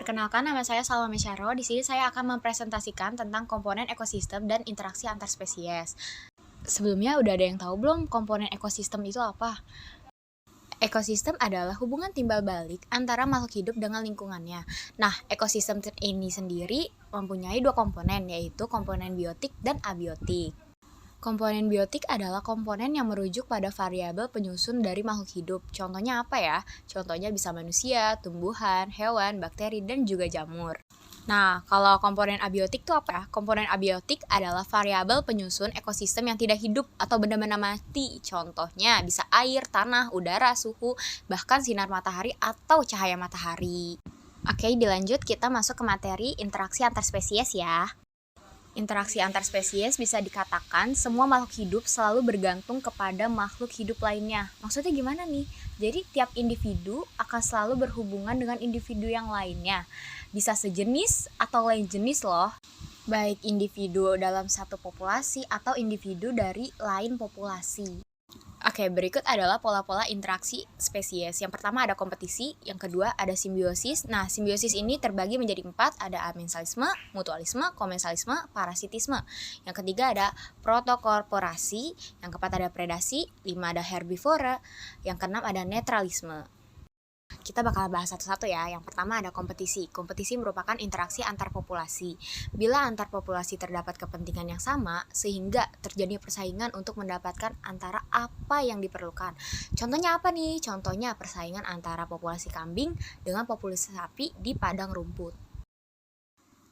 Perkenalkan, nama saya Salome Syaro. Di sini saya akan mempresentasikan tentang komponen ekosistem dan interaksi antar spesies. Sebelumnya udah ada yang tahu belum komponen ekosistem itu apa? Ekosistem adalah hubungan timbal balik antara makhluk hidup dengan lingkungannya. Nah, ekosistem ini sendiri mempunyai dua komponen, yaitu komponen biotik dan abiotik. Komponen biotik adalah komponen yang merujuk pada variabel penyusun dari makhluk hidup. Contohnya apa ya? Contohnya bisa manusia, tumbuhan, hewan, bakteri, dan juga jamur. Nah, kalau komponen abiotik itu apa ya? Komponen abiotik adalah variabel penyusun ekosistem yang tidak hidup atau benda-benda mati. Contohnya bisa air, tanah, udara, suhu, bahkan sinar matahari atau cahaya matahari. Oke, dilanjut kita masuk ke materi interaksi antar spesies ya. Interaksi antar spesies bisa dikatakan semua makhluk hidup selalu bergantung kepada makhluk hidup lainnya. Maksudnya gimana nih? Jadi tiap individu akan selalu berhubungan dengan individu yang lainnya. Bisa sejenis atau lain jenis loh. Baik individu dalam satu populasi atau individu dari lain populasi. Oke, berikut adalah pola-pola interaksi spesies. Yang pertama ada kompetisi, yang kedua ada simbiosis. Nah, simbiosis ini terbagi menjadi 4, ada amensalisme, mutualisme, komensalisme, parasitisme. Yang ketiga ada protokorporasi, yang keempat ada predasi, 5 ada herbivora, yang keenam ada netralisme. Kita bakal bahas satu-satu ya. Yang pertama ada kompetisi. Kompetisi merupakan interaksi antar populasi. Bila antar populasi terdapat kepentingan yang sama, sehingga terjadi persaingan untuk mendapatkan antara apa yang diperlukan. Contohnya apa nih? Contohnya persaingan antara populasi kambing dengan populasi sapi di padang rumput.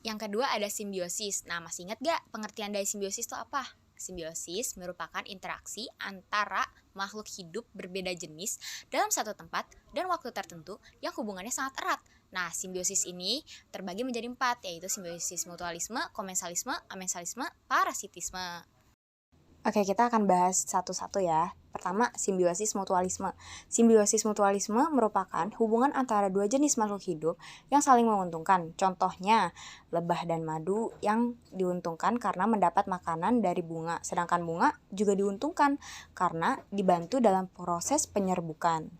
Yang kedua ada simbiosis. Nah, masih ingat gak pengertian dari simbiosis itu apa? Simbiosis merupakan interaksi antara makhluk hidup berbeda jenis dalam satu tempat dan waktu tertentu yang hubungannya sangat erat. Nah, simbiosis ini terbagi menjadi 4, yaitu simbiosis mutualisme, komensalisme, amensalisme, parasitisme. Oke, kita akan bahas satu-satu ya. Pertama, simbiosis mutualisme. Simbiosis mutualisme merupakan hubungan antara dua jenis makhluk hidup yang saling menguntungkan. Contohnya, lebah dan madu yang diuntungkan karena mendapat makanan dari bunga, sedangkan bunga juga diuntungkan karena dibantu dalam proses penyerbukan.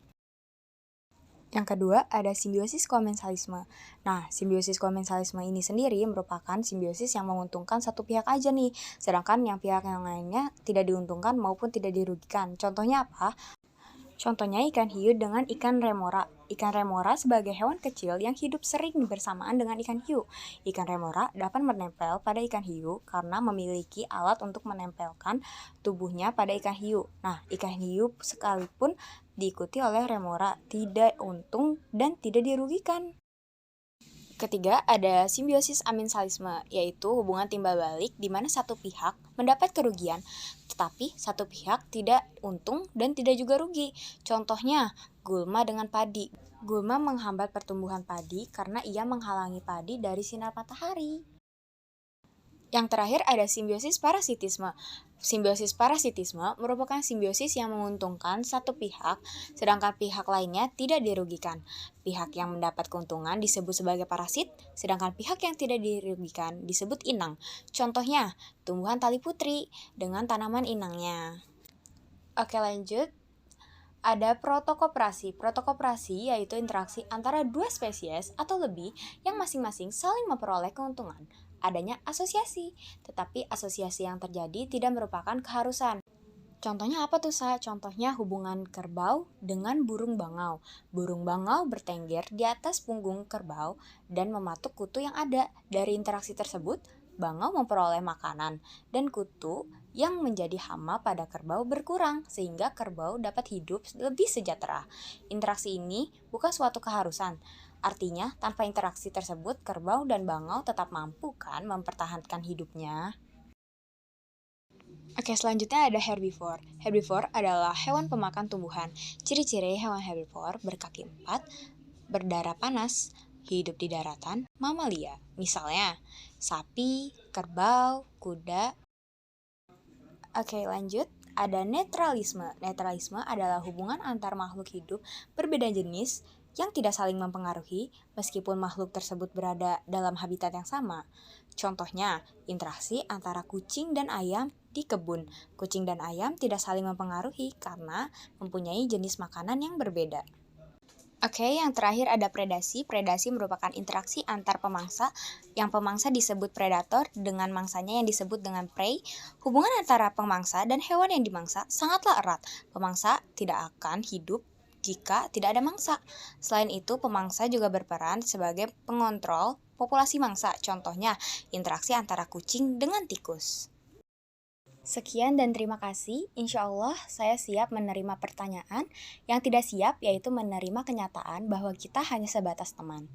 Yang kedua, ada simbiosis komensalisme. Nah, simbiosis komensalisme ini sendiri merupakan simbiosis yang menguntungkan satu pihak aja nih, sedangkan yang pihak yang lainnya tidak diuntungkan maupun tidak dirugikan. Contohnya apa? Contohnya ikan hiu dengan ikan remora. Ikan remora sebagai hewan kecil yang hidup sering bersamaan dengan ikan hiu. Ikan remora dapat menempel pada ikan hiu karena memiliki alat untuk menempelkan tubuhnya pada ikan hiu. Nah, ikan hiu sekalipun diikuti oleh remora tidak untung dan tidak dirugikan. Ketiga, ada simbiosis amensalisme, yaitu hubungan timbal balik di mana satu pihak mendapat kerugian, tetapi satu pihak tidak untung dan tidak juga rugi. Contohnya, gulma dengan padi. Gulma menghambat pertumbuhan padi karena ia menghalangi padi dari sinar matahari. Yang terakhir ada simbiosis parasitisme. Simbiosis parasitisme merupakan simbiosis yang menguntungkan satu pihak, sedangkan pihak lainnya tidak dirugikan. Pihak yang mendapat keuntungan disebut sebagai parasit, sedangkan pihak yang tidak dirugikan disebut inang. Contohnya, tumbuhan tali putri dengan tanaman inangnya. Oke, lanjut. Ada protokoperasi. Protokoperasi yaitu interaksi antara dua spesies atau lebih yang masing-masing saling memperoleh keuntungan. Adanya asosiasi, tetapi asosiasi yang terjadi tidak merupakan keharusan. Contohnya apa tuh, Sa? Contohnya hubungan kerbau dengan burung bangau. Burung bangau bertengger di atas punggung kerbau dan mematuk kutu yang ada. Dari interaksi tersebut, bangau memperoleh makanan dan kutu yang menjadi hama pada kerbau berkurang sehingga kerbau dapat hidup lebih sejahtera. Interaksi ini bukan suatu keharusan. Artinya, tanpa interaksi tersebut, kerbau dan bangau tetap mampu kan mempertahankan hidupnya. Oke, selanjutnya ada herbivore. Herbivore adalah hewan pemakan tumbuhan. Ciri-ciri hewan herbivore berkaki 4, berdarah panas, hidup di daratan, mamalia. Misalnya, sapi, kerbau, kuda. Oke, lanjut. Ada netralisme. Netralisme adalah hubungan antar makhluk hidup berbeda jenis yang tidak saling mempengaruhi meskipun makhluk tersebut berada dalam habitat yang sama. Contohnya, interaksi antara kucing dan ayam di kebun. Kucing dan ayam tidak saling mempengaruhi karena mempunyai jenis makanan yang berbeda. Oke, yang terakhir ada predasi. Predasi merupakan interaksi antar pemangsa, yang pemangsa disebut predator dengan mangsanya yang disebut dengan prey. Hubungan antara pemangsa dan hewan yang dimangsa sangatlah erat. Pemangsa tidak akan hidup jika tidak ada mangsa. Selain itu, pemangsa juga berperan sebagai pengontrol populasi mangsa. Contohnya, interaksi antara kucing dengan tikus. Sekian dan terima kasih. Insya Allah saya siap menerima pertanyaan. Yang tidak siap yaitu menerima kenyataan bahwa kita hanya sebatas teman.